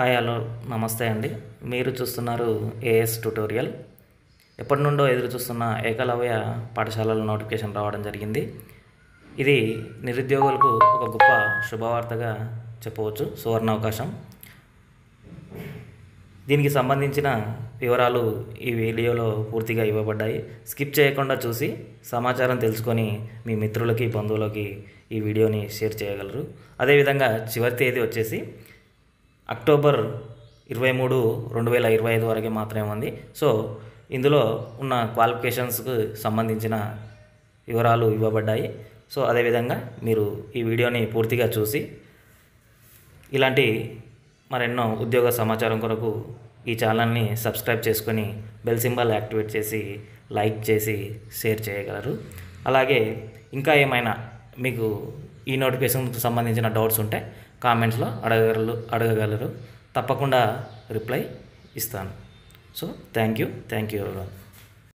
Hi hello నమస్తే అండి. మీరు చూస్తున్నారు ఏఎస్ ట్యుటోరియల్. ఎప్పటి నుండో ఎదురు చూస్తున్న ఏకలవ్య పాఠశాలల నోటిఫికేషన్ రావడం జరిగింది. ఇది నిరుద్యోగులకు ఒక గొప్ప శుభవార్తగా చెప్పవచ్చు, సువర్ణ అవకాశం. దీనికి సంబంధించిన వివరాలు ఈ వీడియోలో పూర్తిగా ఇవ్వబడ్డాయి. స్కిప్ చేయకుండా చూసి సమాచారం తెలుసుకొని మీ మిత్రులకి బంధువులకి ఈ వీడియోని షేర్ చేయగలరు. అదేవిధంగా చివరి తేదీ వచ్చేసి అక్టోబర్ 23, 2025 వరకు మాత్రమే ఉంది. సో ఇందులో ఉన్న క్వాలిఫికేషన్స్కి సంబంధించిన వివరాలు ఇవ్వబడ్డాయి. సో అదేవిధంగా మీరు ఈ వీడియోని పూర్తిగా చూసి ఇలాంటి మరెన్నో ఉద్యోగ సమాచారం కొరకు ఈ ఛానల్ని సబ్స్క్రైబ్ చేసుకొని బెల్ సింబల్ యాక్టివేట్ చేసి లైక్ చేసి షేర్ చేయగలరు. అలాగే ఇంకా ఏమైనా మీకు ఈ నోటిఫికేషన్కి సంబంధించిన డౌట్స్ ఉంటే కామెంట్స్లో అడగగలరు. తప్పకుండా రిప్లై ఇస్తాను. So thank you everyone.